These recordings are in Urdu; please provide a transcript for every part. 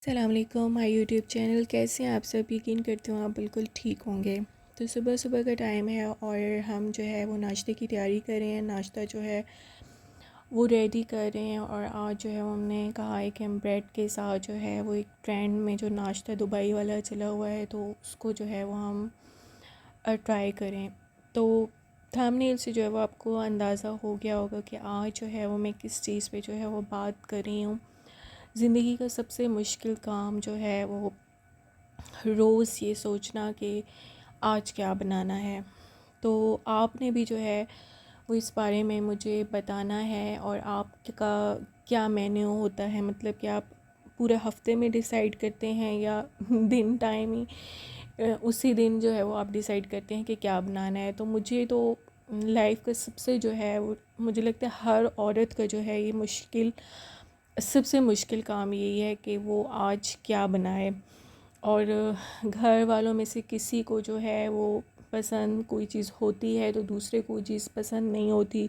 السلام علیکم مائی یوٹیوب چینل، کیسے ہیں آپ سب؟ یقین کرتی ہوں آپ بالکل ٹھیک ہوں گے۔ تو صبح صبح کا ٹائم ہے اور ہم جو ہے وہ ناشتے کی تیاری کر رہے ہیں۔ ناشتہ جو ہے وہ ریڈی کر رہے ہیں اور آج جو ہے ہم نے کہا ہے کہ ہم بریڈ کے ساتھ جو ہے وہ ایک ٹرینڈ میں جو ناشتہ دبئی والا چلا ہوا ہے تو اس کو جو ہے وہ ہم ٹرائی کریں۔ تو تھمبنیل سے جو ہے وہ آپ کو اندازہ ہو گیا ہوگا کہ آج جو ہے وہ میں کس چیز پہ جو ہے وہ بات کر رہی ہوں۔ زندگی کا سب سے مشکل کام جو ہے وہ روز یہ سوچنا کہ آج کیا بنانا ہے۔ تو آپ نے بھی جو ہے وہ اس بارے میں مجھے بتانا ہے اور آپ کا کیا مینیو ہوتا ہے، مطلب کہ آپ پورے ہفتے میں ڈیسائیڈ کرتے ہیں یا دن ٹائم ہی اسی دن جو ہے وہ آپ ڈیسائیڈ کرتے ہیں کہ کیا بنانا ہے۔ تو مجھے تو لائف کا سب سے جو ہے وہ مجھے لگتا ہے ہر عورت کا جو ہے یہ سب سے مشکل کام یہی ہے کہ وہ آج کیا بنائے۔ اور گھر والوں میں سے کسی کو جو ہے وہ پسند کوئی چیز ہوتی ہے تو دوسرے کو چیز پسند نہیں ہوتی،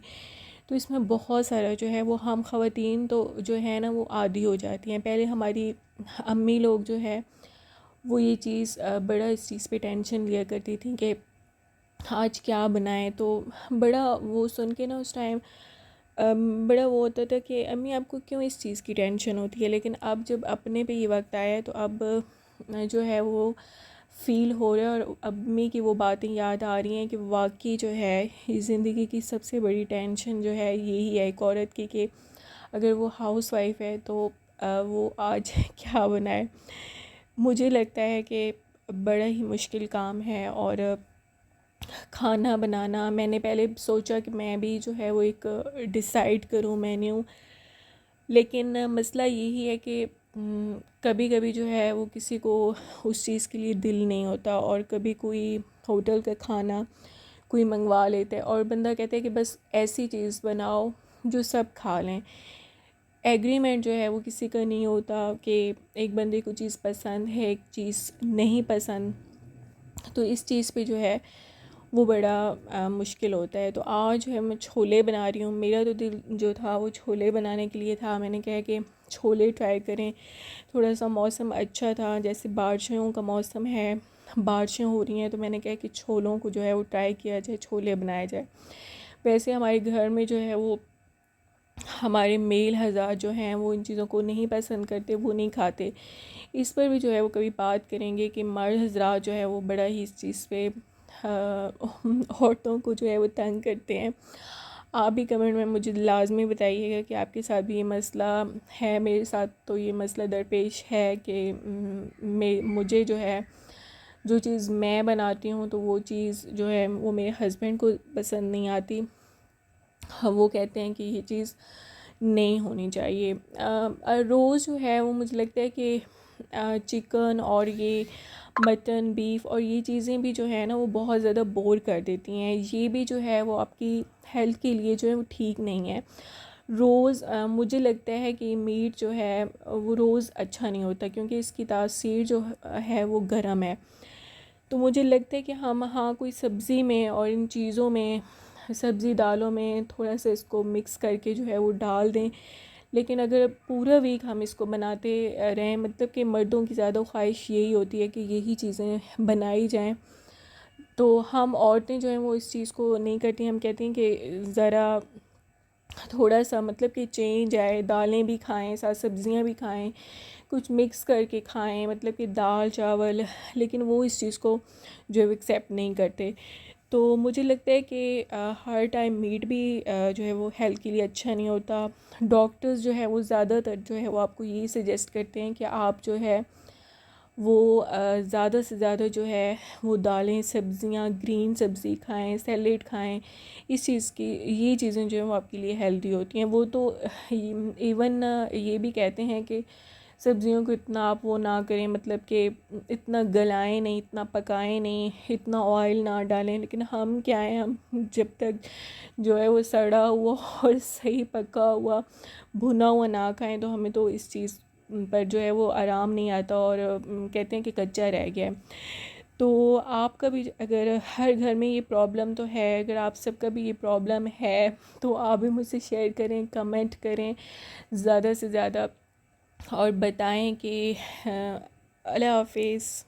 تو اس میں بہت سارا جو ہے وہ ہم خواتین تو جو ہے نا وہ عادی ہو جاتی ہیں۔ پہلے ہماری امی لوگ جو ہے وہ یہ چیز بڑا اس چیز پہ ٹینشن لیا کرتی تھیں کہ آج کیا بنائیں، تو بڑا وہ سن کے نا اس ٹائم بڑا وہ ہوتا تھا کہ امی آپ کو کیوں اس چیز کی ٹینشن ہوتی ہے، لیکن اب جب اپنے پہ یہ وقت آیا ہے تو اب جو ہے وہ فیل ہو رہا ہے اور امی کی وہ باتیں یاد آ رہی ہیں کہ واقعی جو ہے یہ زندگی کی سب سے بڑی ٹینشن جو ہے یہی ہے ایک عورت کی، کہ اگر وہ ہاؤس وائف ہے تو وہ آج کیا بنائے۔ مجھے لگتا ہے کہ بڑا ہی مشکل کام ہے اور کھانا بنانا میں نے پہلے سوچا کہ میں بھی جو ہے وہ ایک ڈیسائیڈ کروں مینیو، لیکن مسئلہ یہی ہے کہ کبھی کبھی جو ہے وہ کسی کو اس چیز کے لیے دل نہیں ہوتا اور کبھی کوئی ہوٹل کا کھانا کوئی منگوا لیتے اور بندہ کہتا ہے کہ بس ایسی چیز بناؤ جو سب کھا لیں۔ ایگریمنٹ جو ہے وہ کسی کا نہیں ہوتا کہ ایک بندے کو چیز پسند ہے ایک چیز نہیں پسند، تو اس چیز پہ جو ہے وہ بڑا مشکل ہوتا ہے۔ تو آج جو ہے میں چھولے بنا رہی ہوں، میرا تو دل جو تھا وہ چھولے بنانے کے لیے تھا۔ میں نے کہا کہ چھولے ٹرائی کریں، تھوڑا سا موسم اچھا تھا، جیسے بارشوں کا موسم ہے، بارشیں ہو رہی ہیں، تو میں نے کہا کہ چھولوں کو جو ہے وہ ٹرائی کیا جائے، چھولے بنائے جائے۔ ویسے ہمارے گھر میں جو ہے وہ ہمارے میل حضرات جو ہیں وہ ان چیزوں کو نہیں پسند کرتے، وہ نہیں کھاتے۔ اس پر بھی جو ہے وہ کبھی بات کریں گے کہ مرد حضرات جو ہے وہ بڑا ہی اس چیز پہ عورتوں کو جو ہے وہ تنگ کرتے ہیں۔ آپ بھی کمنٹ میں مجھے لازمی بتائیے گا کہ آپ کے ساتھ بھی یہ مسئلہ ہے۔ میرے ساتھ تو یہ مسئلہ درپیش ہے کہ مجھے جو ہے جو چیز میں بناتی ہوں تو وہ چیز جو ہے وہ میرے ہسبینڈ کو پسند نہیں آتی، وہ کہتے ہیں کہ یہ چیز نہیں ہونی چاہیے۔ روز جو ہے وہ مجھے لگتا ہے کہ چکن اور یہ مٹن بیف اور یہ چیزیں بھی جو ہے نا وہ بہت زیادہ بور کر دیتی ہیں، یہ بھی جو ہے وہ آپ کی ہیلتھ کے لیے جو ہے وہ ٹھیک نہیں ہے۔ روز مجھے لگتا ہے کہ میٹ جو ہے وہ روز اچھا نہیں ہوتا کیونکہ اس کی تاثیر جو ہے وہ گرم ہے۔ تو مجھے لگتا ہے کہ ہم کوئی سبزی میں اور ان چیزوں میں سبزی دالوں میں تھوڑا سا اس کو مکس کر کے جو ہے وہ ڈال دیں، لیکن اگر پورا ویک ہم اس کو بناتے رہیں، مطلب کہ مردوں کی زیادہ خواہش یہی ہوتی ہے کہ یہی چیزیں بنائی جائیں، تو ہم عورتیں جو ہیں وہ اس چیز کو نہیں کرتی۔ ہم کہتے ہیں کہ ذرا تھوڑا سا مطلب کہ چینج آئے، دالیں بھی کھائیں، ساتھ سبزیاں بھی کھائیں، کچھ مکس کر کے کھائیں، مطلب کہ دال چاول، لیکن وہ اس چیز کو جو ہے ایکسیپٹ نہیں کرتے۔ تو مجھے لگتا ہے کہ ہر ٹائم میٹ بھی جو ہے وہ ہیلتھ کے لیے اچھا نہیں ہوتا۔ ڈاکٹرز جو ہے وہ زیادہ تر جو ہے وہ آپ کو یہی سجیسٹ کرتے ہیں کہ آپ جو ہے وہ زیادہ سے زیادہ جو ہے وہ دالیں سبزیاں گرین سبزی کھائیں، سیلیڈ کھائیں، اس چیز کی یہ چیزیں جو ہیں وہ آپ کے لیے ہیلدی ہوتی ہیں۔ وہ تو ایون یہ بھی کہتے ہیں کہ سبزیوں کو اتنا آپ وہ نہ کریں، مطلب کہ اتنا گلائیں نہیں، اتنا پکائیں نہیں، اتنا آئل نہ ڈالیں، لیکن ہم کیا ہیں، ہم جب تک جو ہے وہ سڑا ہوا اور صحیح پکا ہوا بھنا ہوا نہ کھائیں تو ہمیں تو اس چیز پر جو ہے وہ آرام نہیں آتا اور کہتے ہیں کہ کچا رہ گیا ہے۔ تو آپ کا بھی اگر ہر گھر میں یہ پرابلم تو ہے، اگر آپ سب کا بھی یہ پرابلم ہے تو آپ بھی مجھ سے شیئر کریں، کمنٹ کریں زیادہ سے زیادہ، اور بتائیں کہ اللہ حافظ.